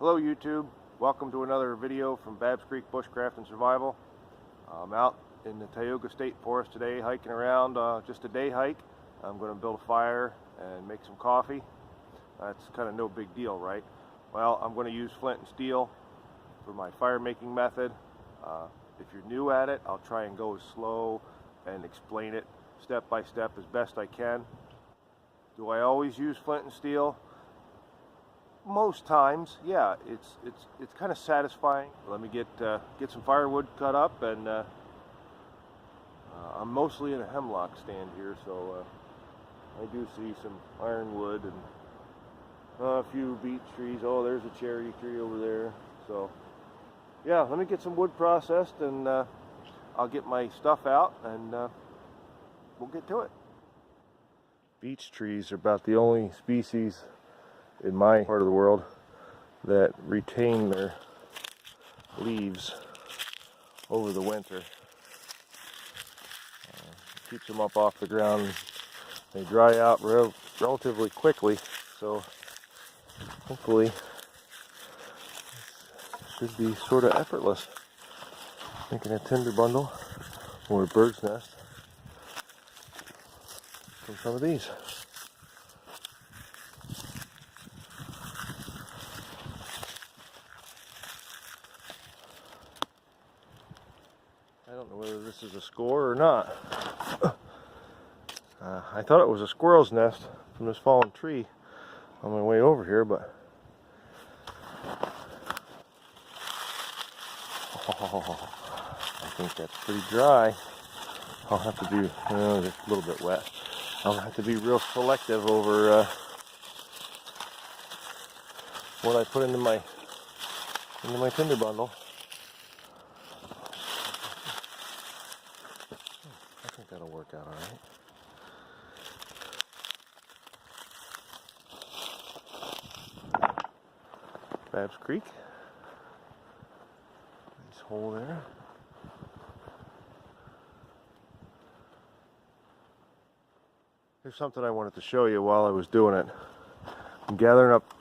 Hello YouTube, welcome to another video from Babs Creek Bushcraft and Survival. I'm out in the Tioga State Forest today hiking around, just a day hike. I'm going to build a fire and make some coffee. That's kind of no big deal, right? Well, I'm going to use flint and steel for my fire making method. If you're new at it, I'll try and go as slow and explain it step by step as best I can. Do I always use flint and steel? Most times, yeah. It's kind of satisfying. Let me get some firewood cut up, and I'm mostly in a hemlock stand here, so I do see some ironwood and a few beech trees. Oh, there's a cherry tree over there. So yeah, let me get some wood processed, and I'll get my stuff out, and we'll get to it. Beech trees are about the only species in my part of the world that retain their leaves over the winter. Keeps them up off the ground. They dry out relatively quickly, so hopefully it should be sort of effortless. Making a tinder bundle or a bird's nest from some of these. I don't know whether this is a score or not. I thought it was a squirrel's nest from this fallen tree on my way over here, but oh, I think that's pretty dry. I'll have to be just a little bit wet. I'll have to be real selective over what I put into my tinder bundle. I think that'll work out all right. Babs Creek. Nice hole there. Here's something I wanted to show you while I was doing it. I'm gathering up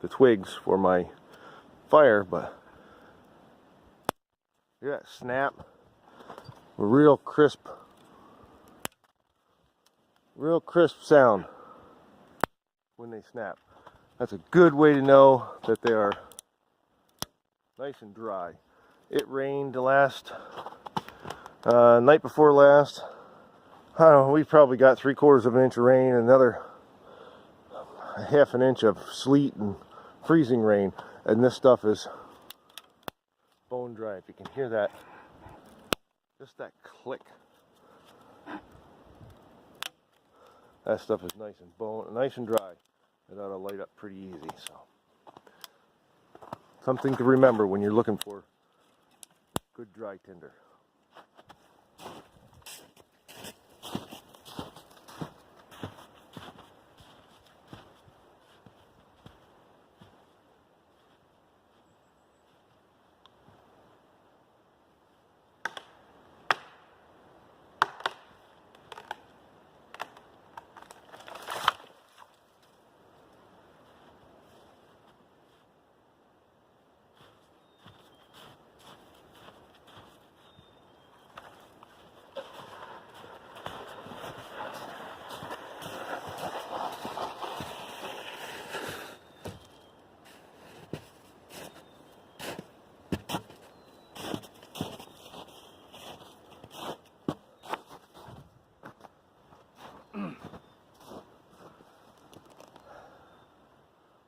the twigs for my fire, but hear that snap? A real crisp sound when they snap. That's a good way to know that they are nice and dry. It rained the last night before last. I don't know, we probably got 3/4 of an inch of rain, another 1/2 inch of sleet and freezing rain, and this stuff is bone dry. If you can hear that, just that click. That stuff is nice and dry. It ought to light up pretty easy. So, something to remember when you're looking for good dry tinder.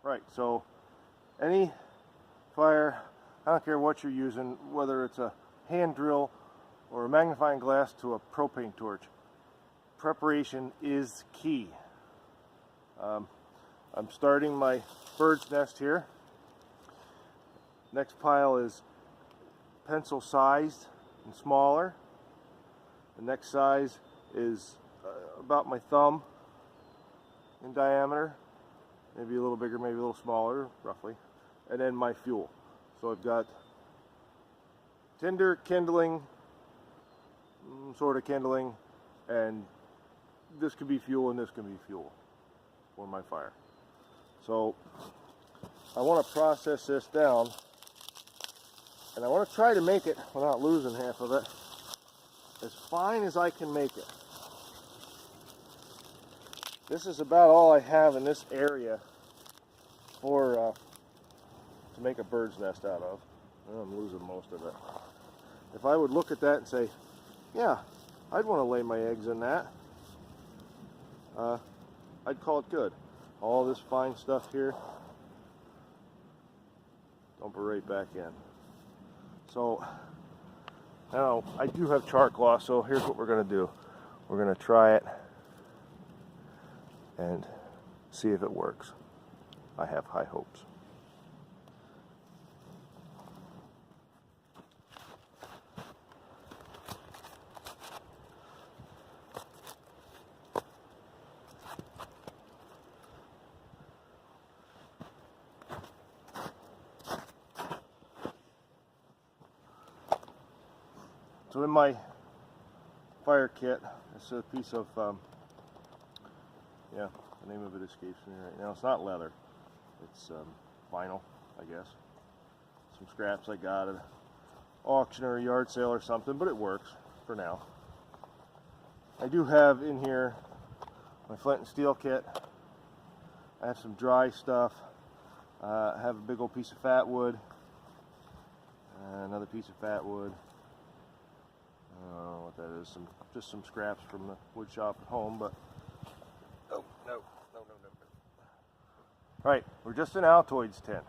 Right, so any fire, I don't care what you're using, whether it's a hand drill or a magnifying glass to a propane torch, preparation is key. I'm starting my bird's nest here. Next pile is pencil sized and smaller. The next size is about my thumb in diameter. Maybe a little bigger, maybe a little smaller, roughly. And then my fuel. So I've got tinder, kindling, sort of kindling, and this could be fuel and this can be fuel for my fire. So I want to process this down, and I want to try to make it, without losing half of it, as fine as I can make it. This is about all I have in this area for to make a bird's nest out of. I'm losing most of it. If I would look at that and say, yeah, I'd want to lay my eggs in that, I'd call it good. All this fine stuff here, dump it right back in. So now I do have char cloth, so here's what we're going to do. We're going to try it and see if it works. I have high hopes. So in my fire kit, it's a piece of, yeah, the name of it escapes me right now. It's not leather. It's vinyl, I guess. Some scraps I got at an auction or a yard sale or something, but it works for now. I do have in here my flint and steel kit. I have some dry stuff. I have a big old piece of fat wood. Another piece of fat wood. I don't know what that is. Just some scraps from the wood shop at home, but no. Right, we're just in Altoids tin.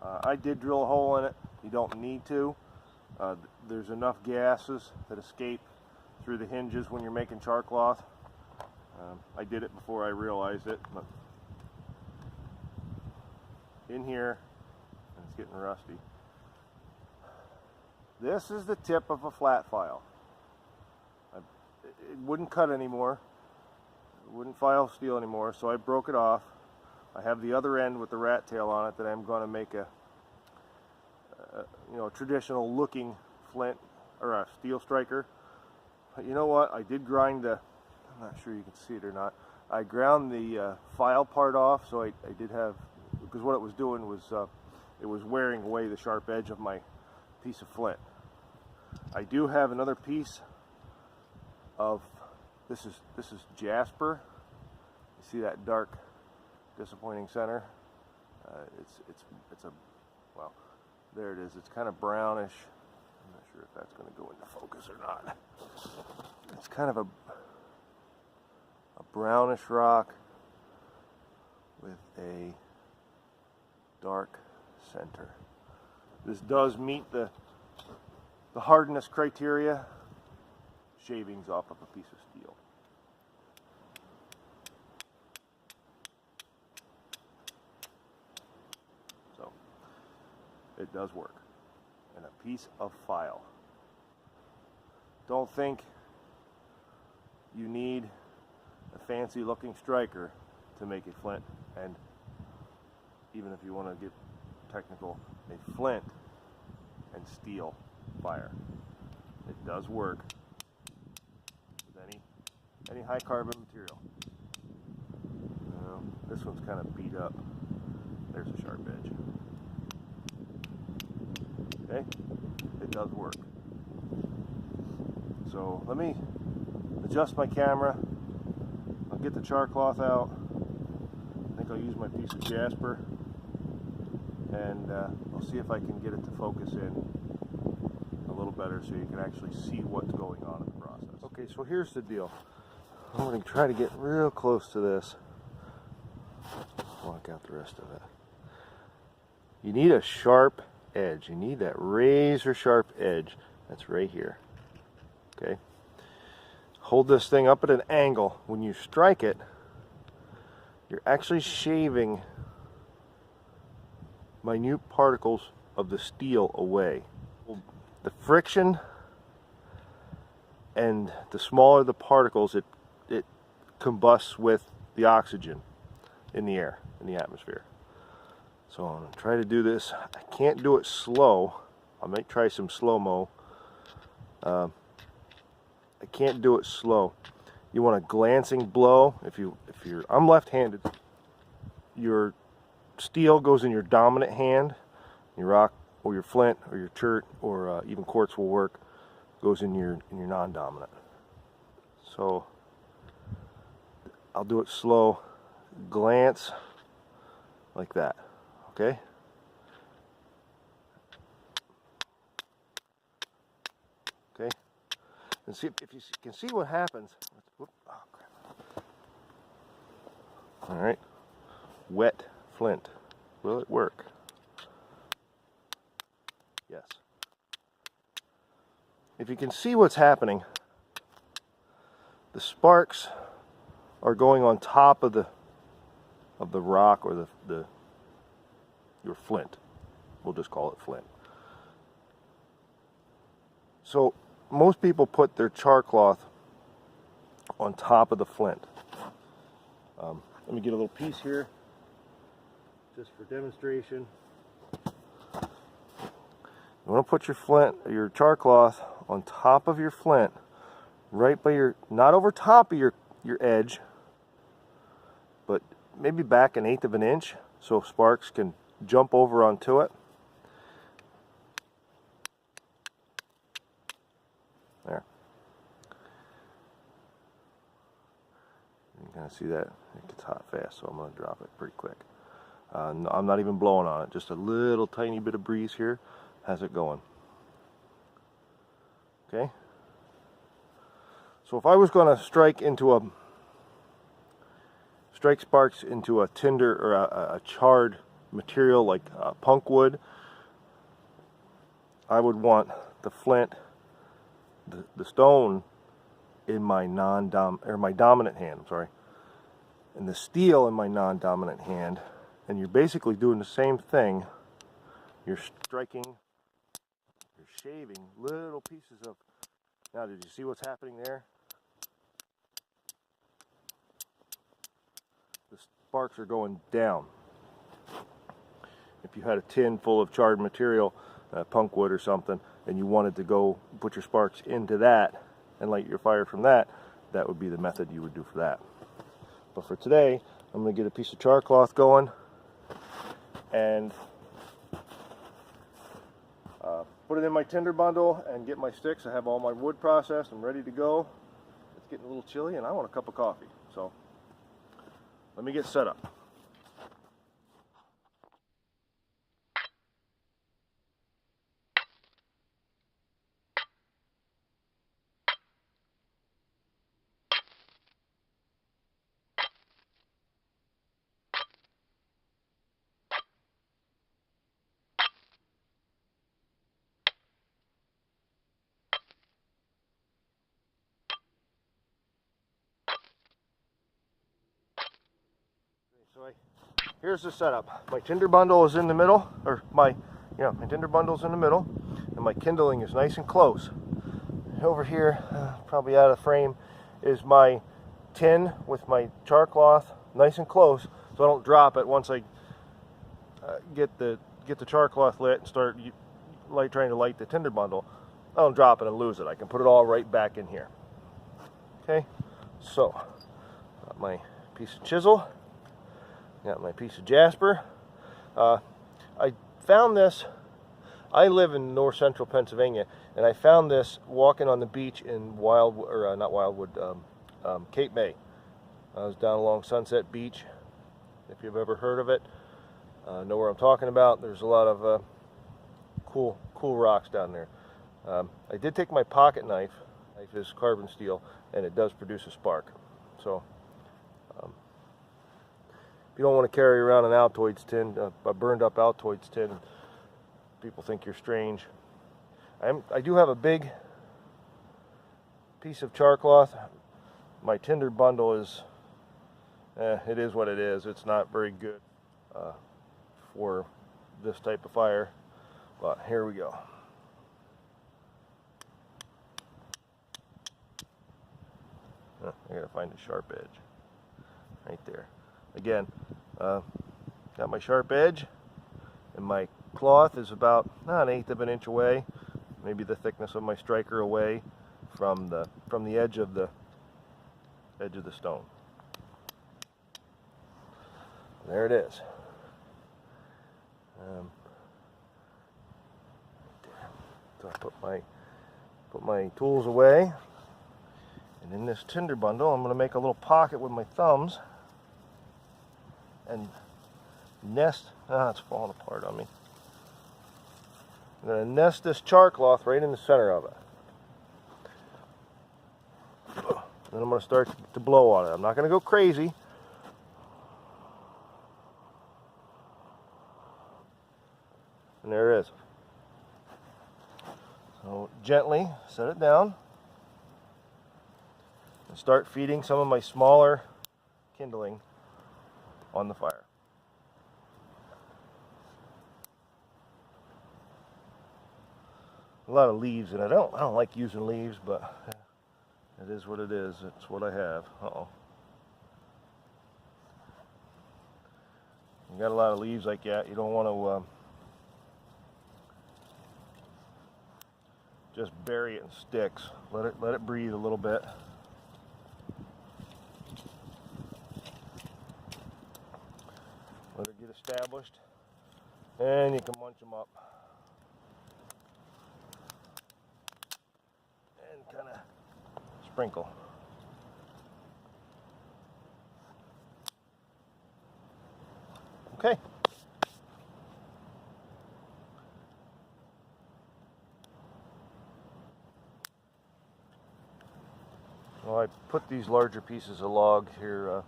I did drill a hole in it. You don't need to. There's enough gases that escape through the hinges when you're making char cloth. I did it before I realized it, but in here, and it's getting rusty. This is the tip of a flat file. It wouldn't cut anymore. It wouldn't file steel anymore, so I broke it off. I have the other end with the rat tail on it that I'm going to make a traditional looking flint or a steel striker. But you know what? I did grind the, I'm not sure you can see it or not. I ground the file part off, so I did have, because what it was doing was it was wearing away the sharp edge of my piece of flint. I do have another piece of, this is jasper. You see that dark disappointing center? It's a, well, there it is. It's kind of brownish. I'm not sure if that's going to go into focus or not. It's kind of a brownish rock with a dark center. This does meet the hardness criteria. Shavings off of a piece of steel. So it does work. And a piece of file. Don't think you need a fancy looking striker to make a flint, and even if you want to get technical, a flint and steel fire. It does work with any high carbon material. This one's kind of beat up. There's a sharp edge. Okay, it does work. So let me adjust my camera. I'll get the char cloth out. I think I'll use my piece of jasper, and I'll see if I can get it to focus in a little better so you can actually see what's going on in the process. Okay, so here's the deal. I'm going to try to get real close to this. Block out the rest of it. You need a sharp edge. You need that razor sharp edge. That's right here. Okay. Hold this thing up at an angle. When you strike it, you're actually shaving minute particles of the steel away. The friction and the smaller the particles, it combusts with the oxygen in the air, in the atmosphere. So I'm going to try to do this. I can't do it slow. I might try some slow-mo. I can't do it slow. You want a glancing blow. If you're, I'm left-handed. Your steel goes in your dominant hand. Your rock or your flint or your chert or even quartz will work. Goes in your non-dominant. So I'll do it slow. Glance like that. Okay. Okay. And see if you can see what happens. Oh, crap. All right. Wet flint. Will it work? Yes. If you can see what's happening, the sparks are going on top of the rock or your flint. We'll just call it flint. So most people put their char cloth on top of the flint. Let me get a little piece here just for demonstration. You want to put your char cloth on top of your flint, right by not over top of your edge, but maybe back 1/8 of an inch so sparks can jump over onto it. There. You can kind of see that it gets hot fast, so I'm going to drop it pretty quick. No, I'm not even blowing on it, just a little tiny bit of breeze here has it going. Okay. So if I was going to strike sparks into a tinder or a charred material like punk wood, I would want the flint, the stone, in my my dominant hand. I'm sorry, and the steel in my non-dominant hand, and you're basically doing the same thing. You're striking, you're shaving little pieces of. Now, did you see what's happening there? The sparks are going down. If you had a tin full of charred material, punk wood or something, and you wanted to go put your sparks into that and light your fire from that, that would be the method you would do for that. But for today, I'm going to get a piece of char cloth going and put it in my tinder bundle and get my sticks. I have all my wood processed. I'm ready to go. It's getting a little chilly and I want a cup of coffee. So let me get set up. So here's the setup. My tinder bundle is in the middle, or my tinder bundle's in the middle, and my kindling is nice and close. Over here, probably out of frame, is my tin with my char cloth, nice and close, so I don't drop it once I get the char cloth lit and start trying to light the tinder bundle. I don't drop it and lose it. I can put it all right back in here. Okay, so got my piece of chisel. Got my piece of jasper. I found this. I live in north central Pennsylvania, and I found this walking on the beach in Cape May. I was down along Sunset Beach. If you've ever heard of it, know where I'm talking about. There's a lot of cool rocks down there. I did take my pocket knife. Knife is carbon steel, and it does produce a spark. So. If you don't want to carry around an Altoids tin, a burned up Altoids tin, people think you're strange. I do have a big piece of char cloth. My tinder bundle is, it is what it is. It's not very good for this type of fire, but here we go. I gotta find a sharp edge right there. Again, got my sharp edge, and my cloth is about 1/8 of an inch away, maybe the thickness of my striker away from the edge of the stone. There it is. So I put my tools away, and in this tinder bundle I'm going to make a little pocket with my thumbs and nest. It's falling apart on me. I'm going to nest this char cloth right in the center of it. Then I'm going to start to blow on it. I'm not going to go crazy. And there it is. So gently set it down and start feeding some of my smaller kindling on the fire. A lot of leaves in it. I don't like using leaves, but it is what it is. It's what I have. Uh-oh. You got a lot of leaves like that. You don't want to just bury it in sticks. Let it breathe a little bit. Let it get established, and you can munch them up. And kind of sprinkle. Okay. Well, I put these larger pieces of log here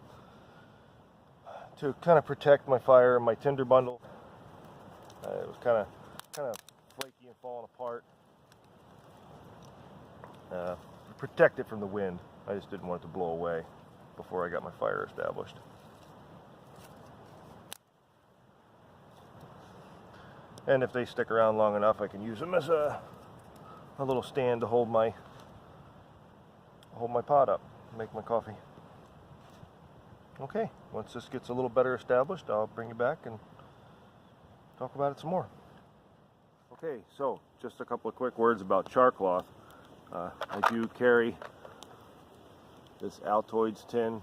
to kind of protect my fire and my tinder bundle. It was kind of flaky and falling apart. Protect it from the wind. I just didn't want it to blow away before I got my fire established. And if they stick around long enough, I can use them as a little stand to hold my pot up, make my coffee. Okay, once this gets a little better established, I'll bring you back and talk about it some more. Okay, so just a couple of quick words about char cloth. I do carry this Altoids tin.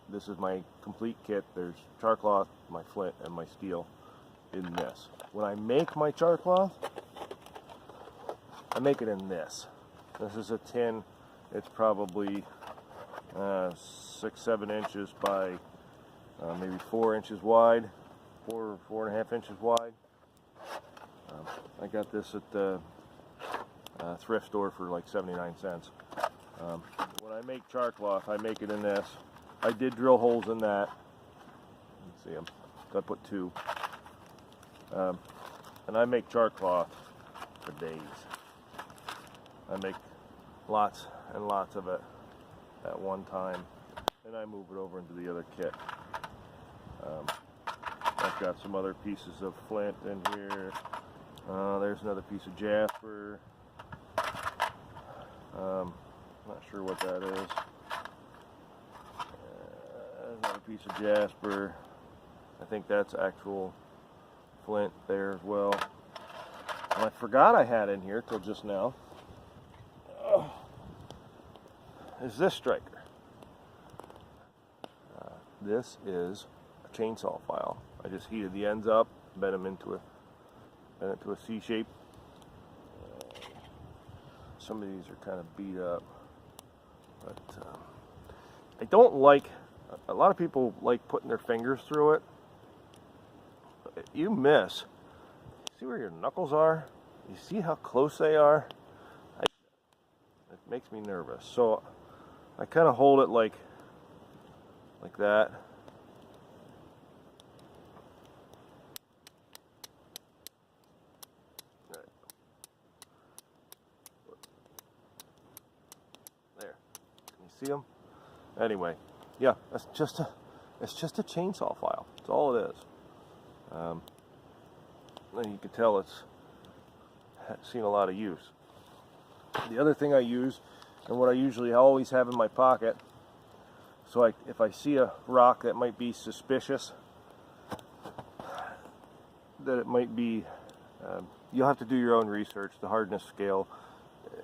This is my complete kit. There's char cloth, my flint, and my steel in this. When I make my char cloth, I make it in this. This is a tin. It's probably 6-7 inches by maybe 4 inches wide, 4.5 inches wide. I got this at the thrift store for like 79 cents. When I make char cloth, I make it in this. I did drill holes in that. You can see them. So I put 2. And I make char cloth for days. I make lots and lots of it at one time, and I move it over into the other kit. I've got some other pieces of flint in here. There's another piece of jasper. Not sure what that is. There's another piece of jasper. I think that's actual flint there as well. And I forgot I had in here till just now. Is this striker. This is a chainsaw file. I just heated the ends up, bent them into a C shape. Some of these are kind of beat up, but I don't like. A lot of people like putting their fingers through it. You miss. See where your knuckles are? You see how close they are? It makes me nervous. So I kind of hold it like that. Right. There. Can you see them? Anyway, yeah, it's just a chainsaw file. That's all it is. And you can tell it's seen a lot of use. The other thing I use, and what I usually always have in my pocket, so if I see a rock that might be suspicious, that it might be, you'll have to do your own research. The hardness scale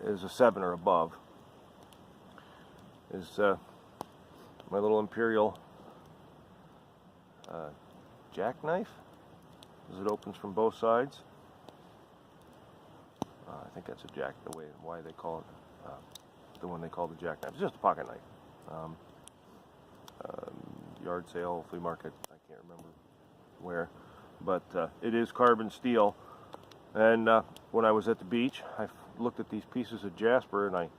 is a 7 or above. Is my little imperial jackknife. as it opens from both sides. I think that's a why they call it the one they call the jackknife. It's just a pocket knife. Yard sale, flea market, I can't remember where, but it is carbon steel. And when I was at the beach, I looked at these pieces of jasper, and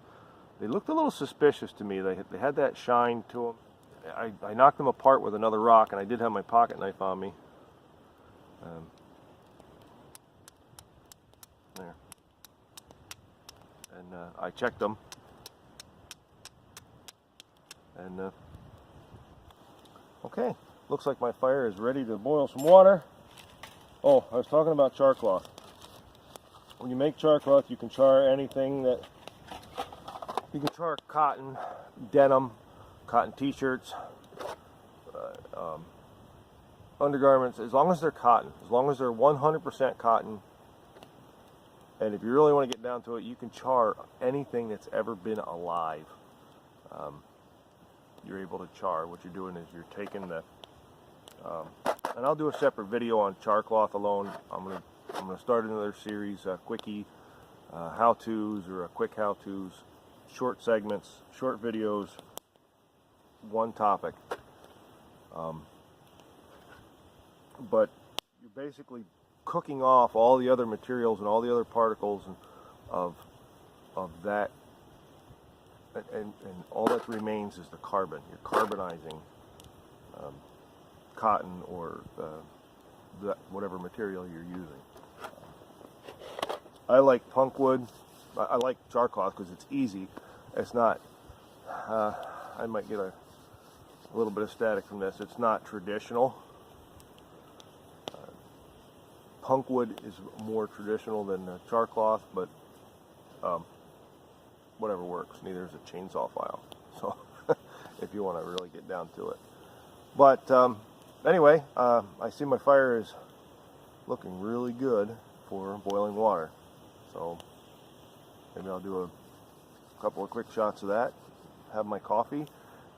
they looked a little suspicious to me. They had that shine to them. I knocked them apart with another rock, and I did have my pocket knife on me. There. And I checked them. And okay, looks like my fire is ready to boil some water. Oh, I was talking about char cloth. When you make char cloth, you can char anything that you can char: cotton, denim, cotton t-shirts, undergarments, as long as they're cotton, as long as they're 100% cotton. And if you really want to get down to it, you can char anything that's ever been alive. You're able to char. What you're doing is you're taking the and I'll do a separate video on char cloth alone. I'm gonna start another series, quickie how-tos, or quick how-tos, short segments, short videos, one topic. But you're basically cooking off all the other materials and all the other particles of that, and all that remains is the carbon. You're carbonizing cotton or whatever material you're using. I like punk wood. I like char cloth because it's easy. It's not, I might get a little bit of static from this. It's not traditional. Punk wood is more traditional than char cloth, but whatever works. Neither is a chainsaw file. So if you want to really get down to it. But anyway, I see my fire is looking really good for boiling water. So maybe I'll do a couple of quick shots of that, have my coffee,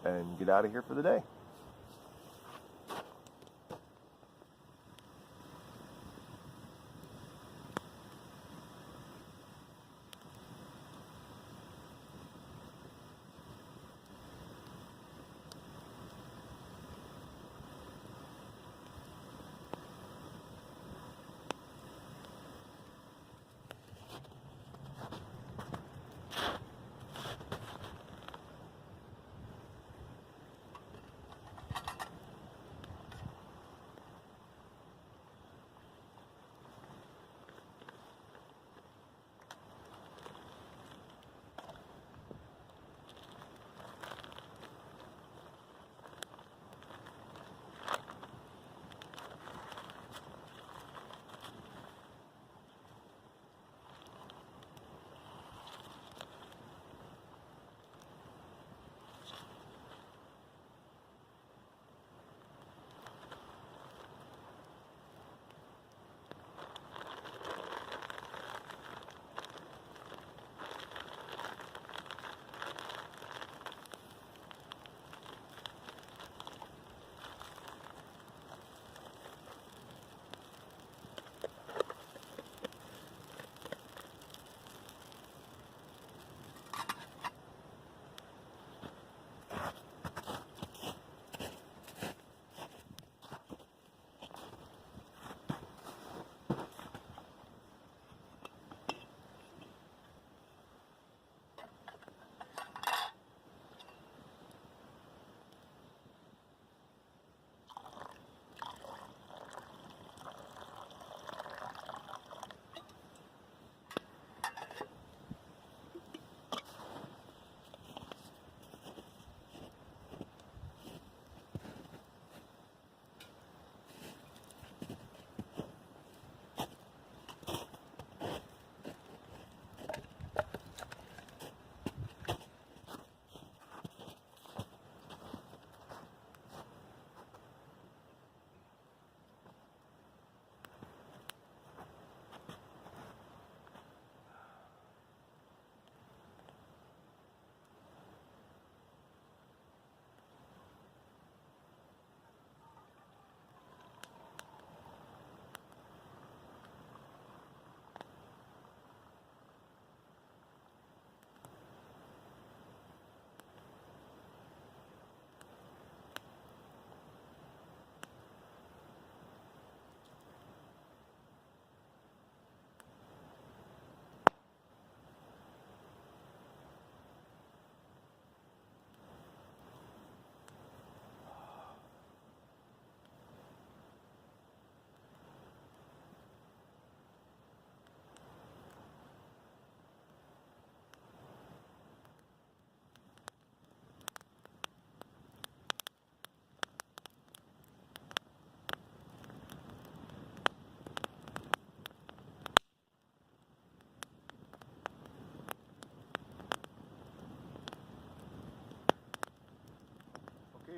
and get out of here for the day.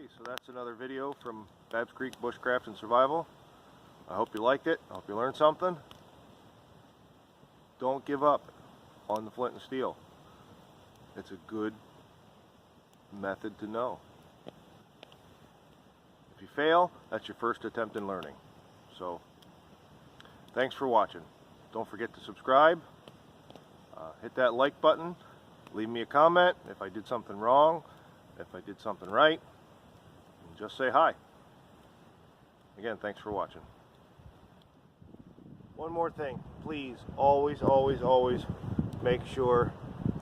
Okay, so that's another video from Babs Creek Bushcraft and Survival. I hope you liked it. I hope you learned something. Don't give up on the flint and steel. It's a good method to know. If you fail, that's your first attempt in learning. So, thanks for watching. Don't forget to subscribe. Hit that like button. Leave me a comment if I did something wrong, if I did something right. And just say hi. Again, thanks for watching. One more thing, please, always, always, always make sure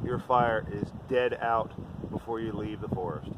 your fire is dead out before you leave the forest.